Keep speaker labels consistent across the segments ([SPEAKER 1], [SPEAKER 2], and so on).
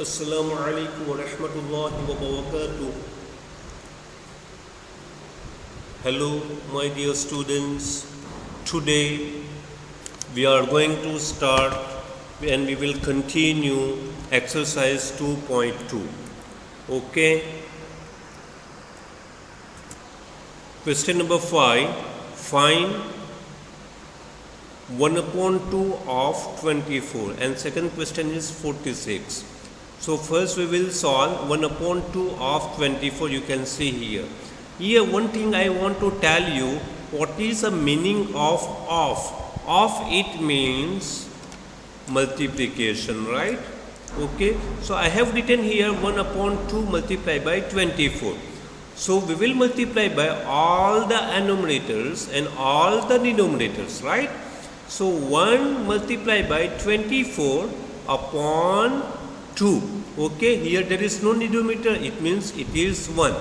[SPEAKER 1] Assalamu alaikum wa rahmatullahi wa barakatuh. Hello, my dear students. Today we are going to start and we will continue exercise 2.2. Okay. Question number 5. Find 1 upon 2 of 24 and second question is 46. So first we will solve 1 upon 2 of 24. You can see here. Here one thing I want to tell you, what is the meaning of off? Off it means multiplication, right? Okay. So I have written here 1 upon 2 multiplied by 24. So we will multiply by all the numerators and all the denominators, right? So 1 multiplied by 24 upon 2. Okay, here there is no denominator, it means it is 1.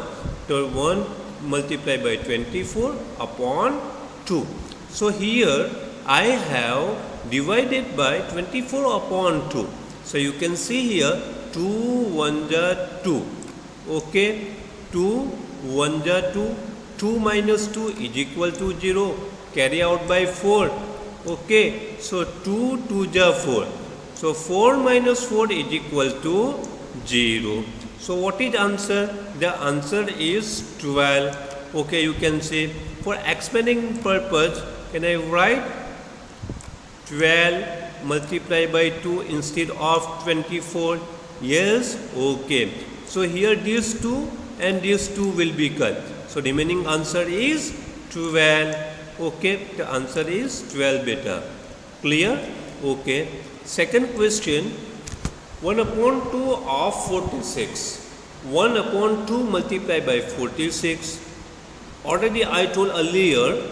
[SPEAKER 1] So 1 multiplied by 24 upon 2. So here I have divided by 24 upon 2. So you can see here 2 1 are 2. Okay, 2 1 are 2. 2 minus 2 is equal to 0. Carry out by 4. Okay, so 2 2 are 4. So 4 minus 4 is equal to 0. So what is answer? The answer is 12. Okay, you can say for expanding purpose, can I write 12 multiplied by 2 instead of 24? Yes, okay. So here these 2 and these 2 will be cut. So remaining answer is 12. Okay, the answer is 12 beta. Clear? Okay. Second question, 1 upon 2 of 46. 1 upon 2 multiplied by 46. Already I told earlier,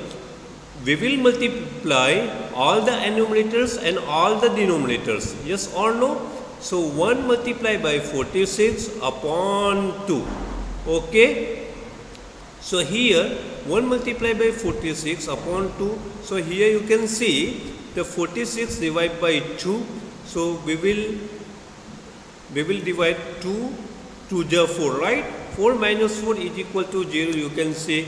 [SPEAKER 1] we will multiply all the numerators and all the denominators. Yes or no? So 1 multiplied by 46 upon 2. Okay. So here 1 multiplied by 46 upon 2. So here you can see the 46 divided by 2. So we will divide 2 to the 4, right? 4 minus 4 is equal to 0, you can see.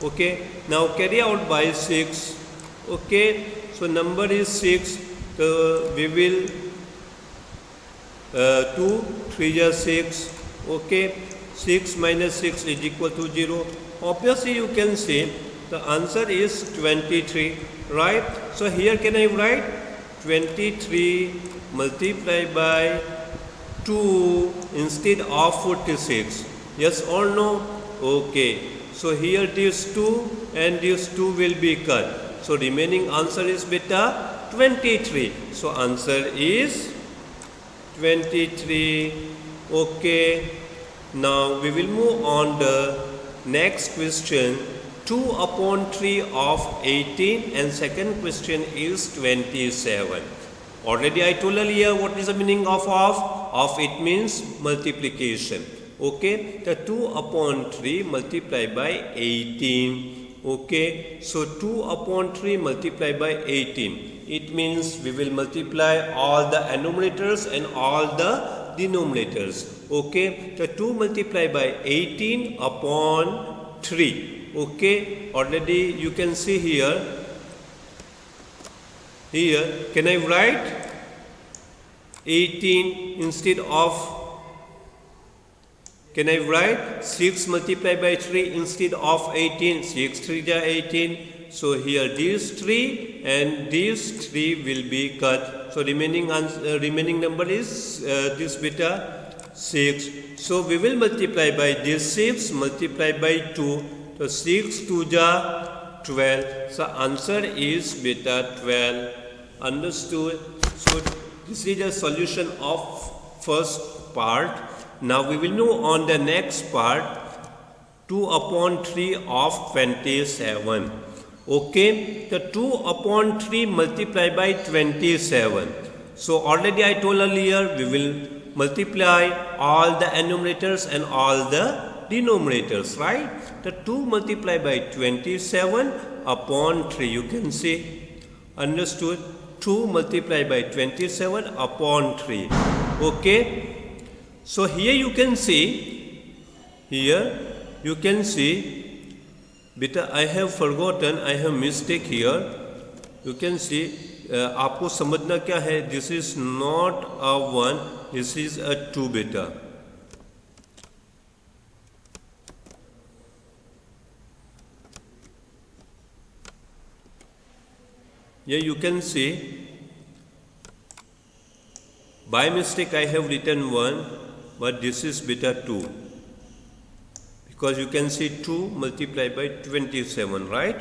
[SPEAKER 1] Okay, now carry out by 6. Okay, so number is 6. So we will 2 3 are 6. Okay, 6 minus 6 is equal to 0. Obviously you can see the answer is 23, right? So here can I write 23 multiplied by 2 instead of 46? Yes or no? Okay. So here these 2 and these 2 will be cut. So remaining answer is beta 23. So answer is 23. Okay. Now we will move on the next question. 2 upon 3 of 18 and second question is 27. Already I told earlier what is the meaning of off? Off it means multiplication. Okay, the 2 upon 3 multiplied by 18. Okay, so 2 upon 3 multiplied by 18. It means we will multiply all the numerators and all the denominators. Okay, the 2 multiplied by 18 upon 3. Okay, already you can see here. Here, can I write 18 instead of, can I write 6 multiplied by 3 instead of 18? 6 3 are 18. So here these 3 and these 3 will be cut. So remaining number is this beta 6. So we will multiply by this 6 multiplied by 2. So 6 2 are 12. So answer is beta 12. Understood? So this is the solution of first part. Now we will move on the next part. 2 upon 3 of 27. Okay, the 2 upon 3 multiplied by 27. So already I told earlier, we will multiply all the numerators and all the denominators, right? The 2 multiplied by 27 upon 3, you can see. Understood? 2 multiplied by 27 upon 3. Okay, so here you can see, beta I have forgotten, I have mistake here. You can see, आपको समझना क्या है, this is not a 1, this is a 2 beta. Here you can see, by mistake I have written 1, but this is beta 2. Because you can see 2 multiplied by 27, right?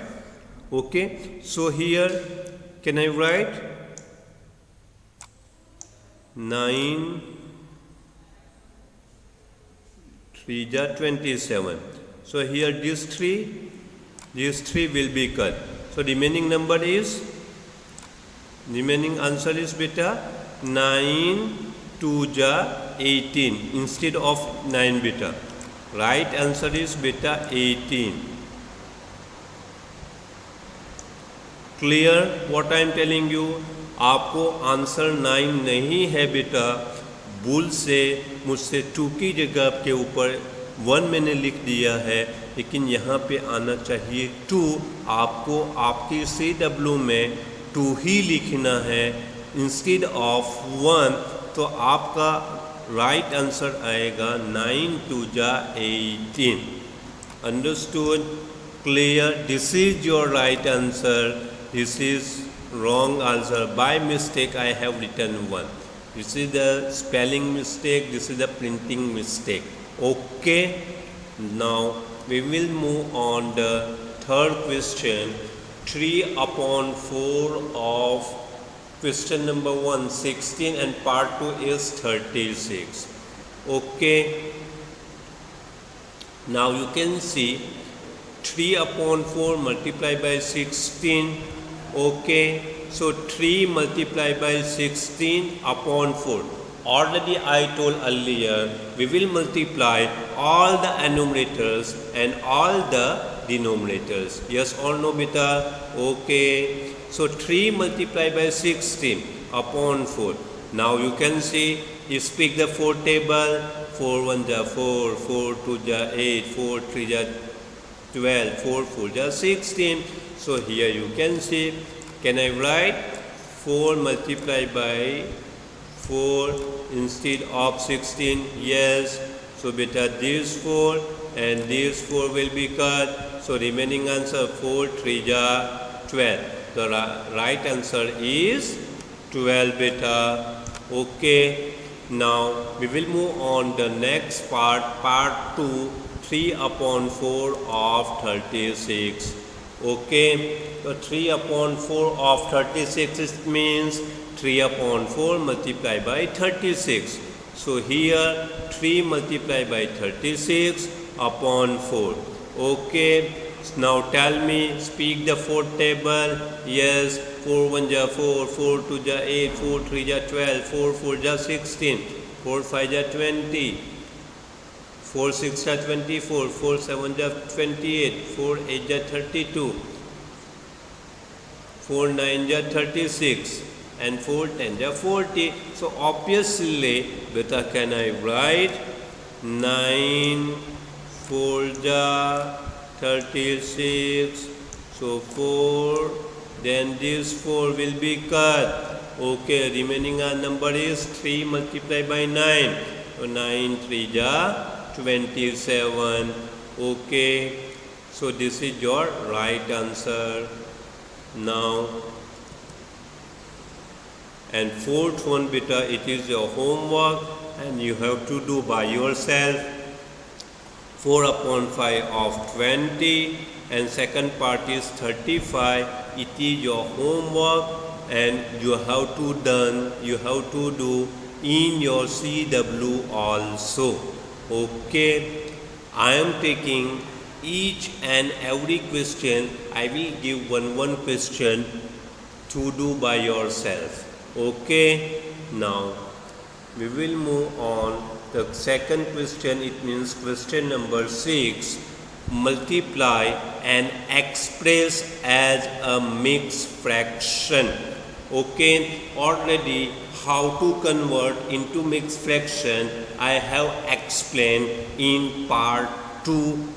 [SPEAKER 1] Okay, so here can I write 9 3 ja 27. So here these three will be cut. So remaining answer is beta 9 2 ja 18 instead of 9 beta. Right answer is beta 18. Clear what I am telling you? आपको answer 9 नहीं है बेटा, भूल से मुझसे 2 की जगह के ऊपर 1 मैंने लिख दिया है, लेकिन यहाँ पे आना चाहिए 2. आपको आपकी CW में 2 ही लिखना है इंस्टेड ऑफ 1. तो आपका राइट आंसर आएगा 9 2 ja 18. Understood? Clear? This is your right answer. This is wrong answer. By mistake I have written 1. This is the spelling mistake. This is the printing mistake. Okay. Now we will move on the third question. 3/4 of question number 1 16 and part 2 is 36. Okay. Now you can see 3/4 multiplied by 16. Okay, so 3 multiplied by 16/4. Already I told earlier, we will multiply all the numerators and all the denominators. Yes or no beta? Okay, so 3 multiplied by 16/4. Now you can see, you speak the 4 table. 4 1 ja 4, 4 2 ja 8, 4 3 ja 12, 4 4 ja 16. So here you can see, can I write 4 multiplied by 4 instead of 16? Yes. So beta this 4 and this 4 will be cut. So remaining answer 4 3 ja 12. The right answer is 12 beta. Okay. Now we will move on the next part, part 2, 3/4 of 36. Okay, so 3/4 of 36, it means 3/4 multiplied by 36. So here 3 multiplied by 36/4. Okay, now tell me, speak the 4 table. Yes, 4 1 ja 4, 4 2 ja 8, 4 3 ja 12, 4 4 ja 16, 4 5 ja 20, 4 6 ja 24, 4 7 ja 28, 4 8 ja 32, 4 9 ja 36, and 4 10 ja 40. So obviously, beta can I write 9 4 ja 36. So 4, then this 4 will be cut. Okay, remaining number is 3 multiplied by 9. So 9 3 ja 27. Okay, so this is your right answer. Now, and fourth one beta, it is your homework and you have to do by yourself. 4/5 of 20 and second part is 35. It is your homework and you have to do in your CW also. Okay, I am taking each and every question. I will give one question to do by yourself. Okay, now we will move on. The second question, it means question number 6. Multiply and express as a mixed fraction. Okay, already how to convert into mixed fraction I have explained in part 2,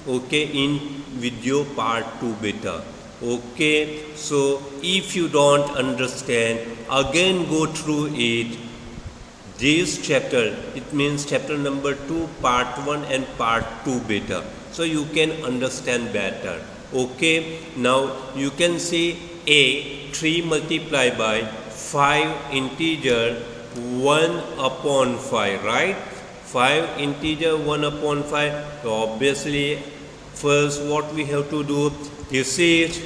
[SPEAKER 1] okay, in video part 2 beta. Okay, so if you don't understand, again go through it, this chapter, it means chapter number 2 part 1 and part 2 beta, so you can understand better. Okay, now you can see a 3 multiplied by 5 integer 1 upon 5, right? 5 integer 1 upon 5. So obviously first what we have to do, this is,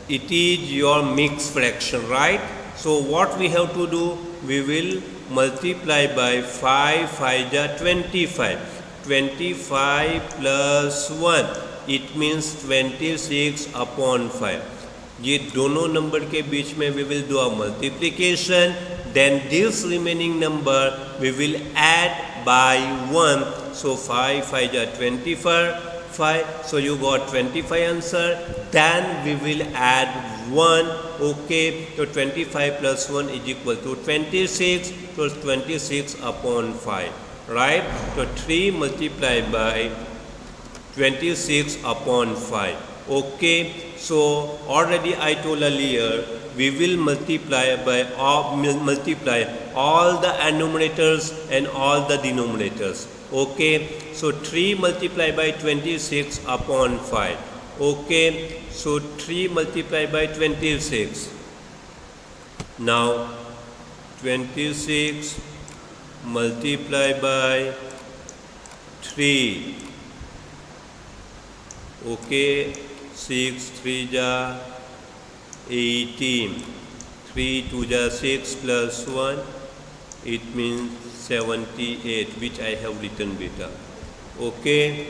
[SPEAKER 1] it is your mixed fraction, right? So what we have to do, we will multiply by 5, 5 ja 25. 25 plus 1, it means 26 upon 5. ये दोनों number के बीच में we will do a multiplication, then this remaining number we will add by 1. So 5, 5 ja 25, so you got 25 answer, then we will add 1. Okay, so 25 plus 1 is equal to 26, so 26 upon 5, right? So 3 multiplied by 26 upon 5. Okay, so already I told earlier, we will multiply by all the numerators and all the denominators. Okay, so 3 multiplied by 26 upon 5. Okay, so 3 multiplied by 26. Now 26 multiplied by 3. Okay, 6 3 ja 18. 3 2 ja 6 plus 1, it means 78, which I have written beta. Okay,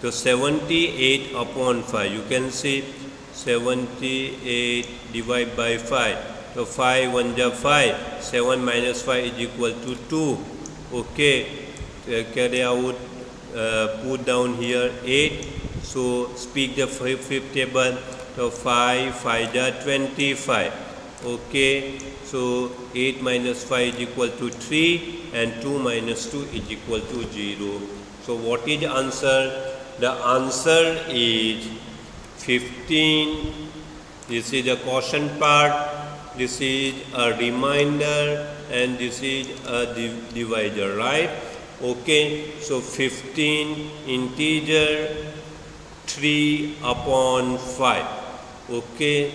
[SPEAKER 1] so 78 upon 5, you can see 78 divided by 5. So 5 1 ja 5, 7 minus 5 is equal to 2. Okay, carry out, put down here 8. So speak the fifth table. So 5 5 ja 25. Okay, so 8 minus 5 is equal to 3 and 2 minus 2 is equal to 0. So what is the answer? The answer is 15. This is the quotient part, this is a remainder, and this is a divisor, right? Okay, so 15 integer 3 upon 5. Okay,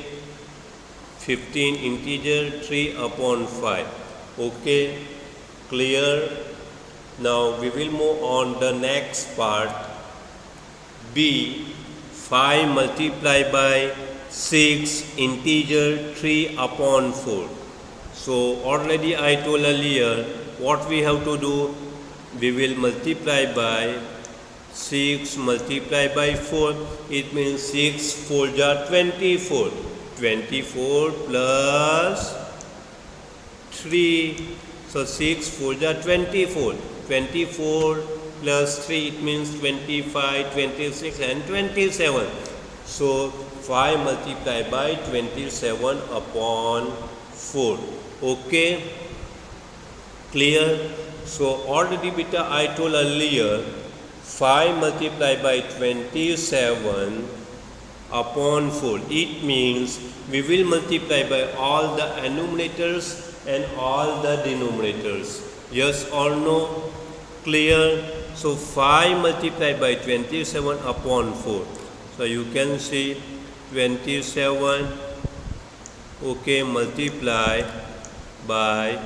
[SPEAKER 1] 15 integer 3 upon 5. Okay, clear? Now we will move on the next part. B, 5 multiplied by 6 integer 3 upon 4. So already I told earlier, what we have to do, we will multiply by 6 multiplied by 4, it means 6 4 ja 24. 24 plus 3, so 6 4 ja 24. 24 plus 3, it means 25, 26 and 27. So 5 multiplied by 27 upon 4. Okay, clear? So already beta I told earlier, 5 multiplied by 27 upon 4, it means we will multiply by all the numerators and all the denominators. Yes or no? Clear? So 5 multiplied by 27 upon 4. So you can see 27, okay, multiply 5.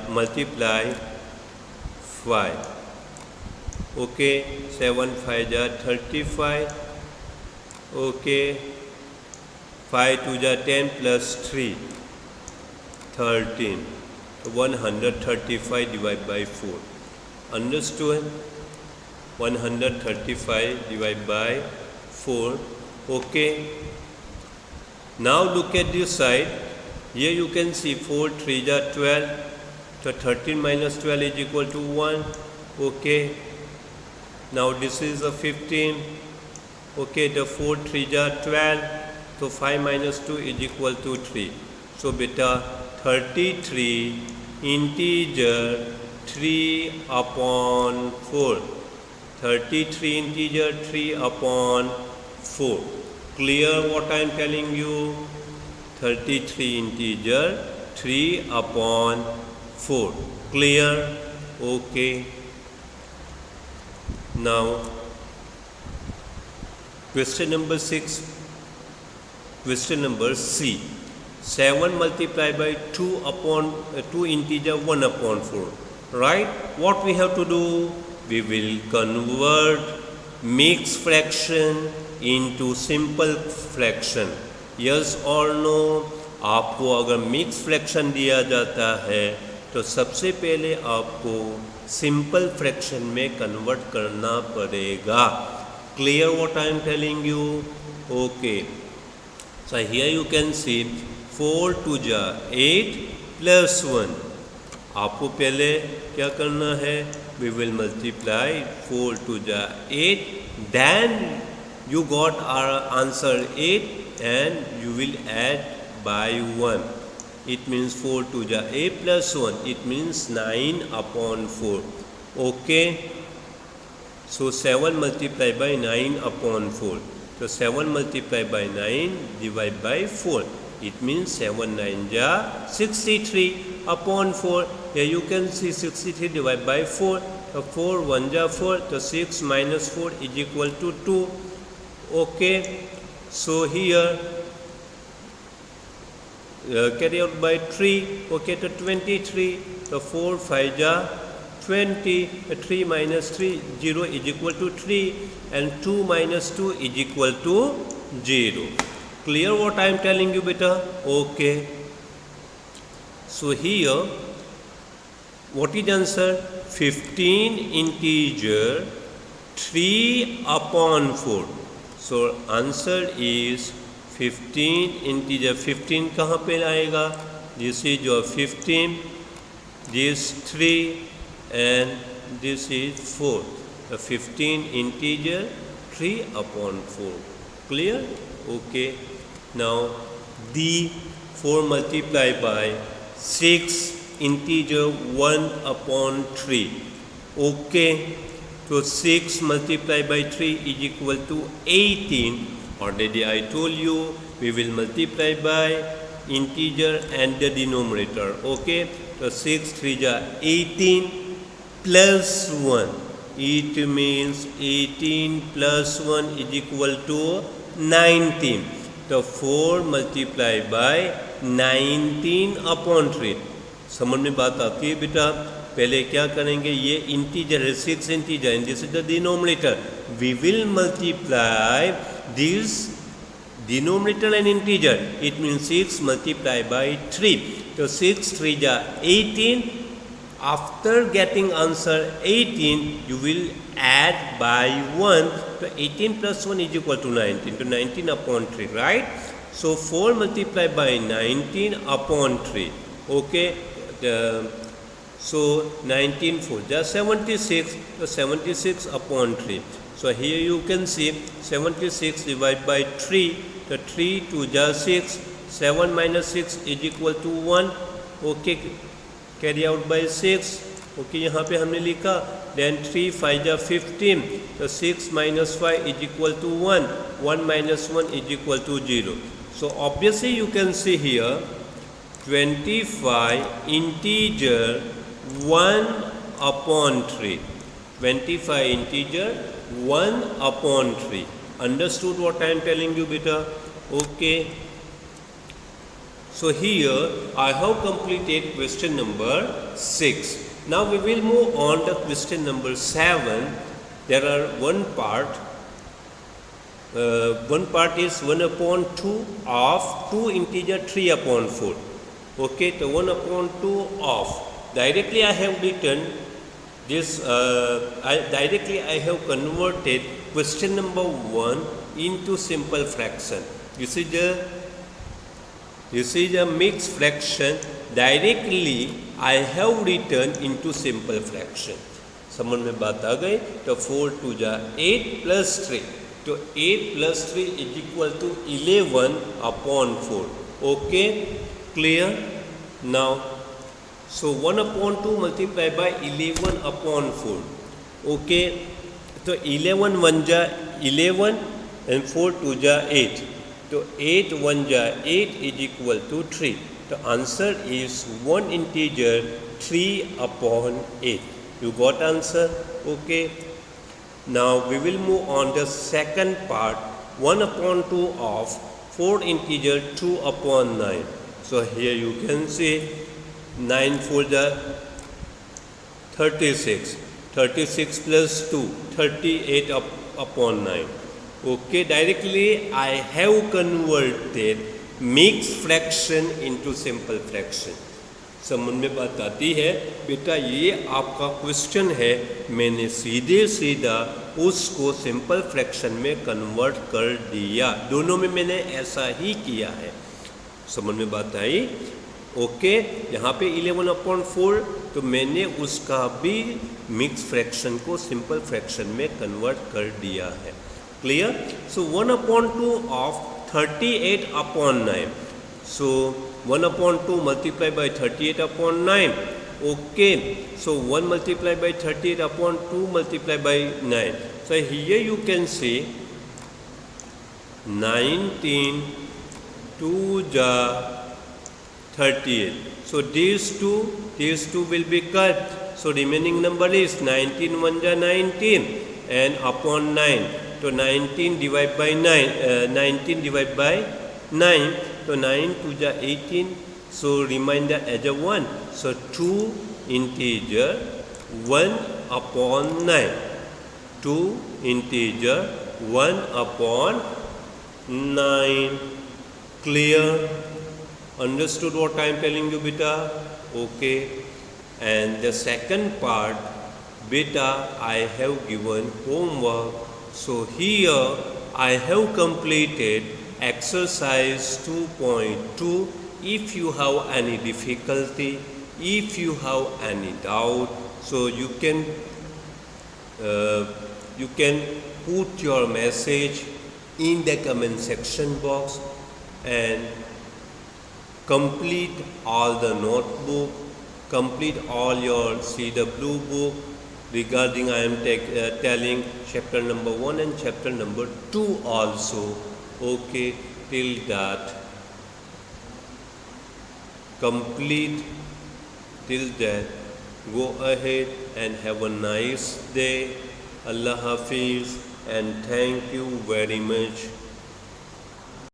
[SPEAKER 1] Okay, 7 5 ja 35. Okay, 5 2 ja 10 plus 3, 13. 135 divided by 4. Understood? 135 divided by 4. Okay. Now look at this side. Here you can see 4 3 ja 12. So 13 minus 12 is equal to 1. Okay. Now this is a 15. Okay, the 4 3 ja 12. तो 5 minus 2 is equal to 3. So beta 33 integer 3 upon 4. 33 integer 3 upon 4. Clear what I am telling you? 33 integer 3 upon 4. Clear? Okay. Now question number 6. Question number C. 7 multiplied by 2 upon 2 integer 1 upon 4. Right? What we have to do? We will convert mixed fraction into simple fraction. Yes or no? आपको अगर mix fraction दिया जाता है तो सबसे पहले आपको simple fraction में कन्वर्ट करना पड़ेगा. Clear what I am telling you? Okay. So here you can see 4 to the 8 plus 1. आपको पहले क्या करना है? We will multiply 4 to the 8. Then you got our answer 8 and you will add by 1. It means 4 to the 8 plus 1. It means 9 upon 4. Okay. So 7 multiplied by 9 upon 4. So 7 multiplied by 9 divided by 4. It means 7 9 ja 63 upon 4. Here you can see 63 divided by 4. So 4 1 ja 4. So 6 minus 4 is equal to 2. Okay. So here carry out by 3. Okay, to 23. So 4 5 ja 20. 3 minus 3 0 is equal to 3 and 2 minus 2 is equal to 0. Clear what I am telling you beta? Okay. So here what is answer? 15 integer 3 upon 4. So answer is 15 integer. 15 कहाँ पे आएगा? This is your 15, this 3 and this is 4. The 15 integer 3 upon 4. Clear? Okay. Now the 4 multiplied by 6 integer 1 upon 3. Okay. So 6 multiplied by 3 is equal to 18. Already I told you we will multiply by integer and the denominator. Okay. So 6 3 ja 18 plus 1. It means 18 plus 1 is equal to 19. So 4 multiplied by 19 upon 3. समझ में बात आती है बेटा? पहले क्या करेंगे? ये इंटीजर है, 6 integer and this is the denominator. We will multiply this denominator and integer. It means 6 multiplied by 3. तो 6 3 ja 18. After getting answer 18, you will add by 1. So 18 plus 1 is equal to 19. To 19 upon 3, right? So 4 multiplied by 19 upon 3. Okay. So 19 4 just 76. So 76 upon 3. So here you can see 76 divided by 3. The 3 2 just 6. 7 minus 6 is equal to 1. Okay. Carry out by 6. Okay, यहाँ पे हमने लिखा. Then 3 5 ja 15. So 6 minus 5 is equal to 1. 1 minus 1 is equal to 0. So obviously you can see here 25 integer 1 upon 3. 25 integer 1 upon 3. Understood what I am telling you beta? Okay. So here I have completed question number 6. Now we will move on to question number 7. There are one part. One part is 1 upon 2 of 2 integer 3 upon 4. Okay, so 1 upon 2 of. Directly I have written this. I have converted question number 1 into simple fraction. This is a mixed fraction. Directly I have written into simple fraction. समझ में बात आ गई? तो 4 2 ja 8 plus 3. तो 8 plus 3 is equal to 11 upon 4. Okay, clear? Now, so 1 upon 2 multiplied by 11 upon 4. Okay, तो 11 1 जा 11 and 4 2 जा 8. तो 8 1 जा 8 is equal to 3. The answer is one integer 3 upon 8. You got answer? Okay. Now we will move on the second part, 1 upon 2 of 4 integer 2 upon 9. So here you can see 9 4 the 36, 36 plus 2, 38 upon 9. Okay, directly I have converted mixed fraction into simple fraction. समझ में बात आती है बेटा, ये आपका question है, मैंने सीधे सीधा उसको सिंपल फ्रैक्शन में कन्वर्ट कर दिया, दोनों में मैंने ऐसा ही किया है। समझ में बात आई? ओके, यहाँ पे 11 अपॉन 4 तो मैंने उसका भी मिक्स फ्रैक्शन को सिंपल फ्रैक्शन में कन्वर्ट कर दिया है। Clear? So 1 upon 2 of 38 upon 9. So 1 upon 2 multiplied by 38 upon 9. Okay, so 1 multiplied by 38 upon 2 multiplied by 9. So here you can see 19 2 ja 38. So these two will be cut. So remaining number is 19 1 ja 19 and upon 9. So 19 divided by 19 divided by 9. So 9 2 ja 18. So remainder as a 1. So 2 integer 1 upon 9. 2 integer 1 upon 9. Clear? Understood what I am telling you, beta? Okay. And the second part, beta, I have given homework. So here I have completed exercise 2.2. If you have any difficulty, if you have any doubt, so you can put your message in the comment section box and complete all the notebook, complete all your see the blue book regarding I am telling chapter number 1 and chapter number 2 also. Okay, till that complete, till that go ahead and have a nice day. Allah Hafiz, and thank you very much.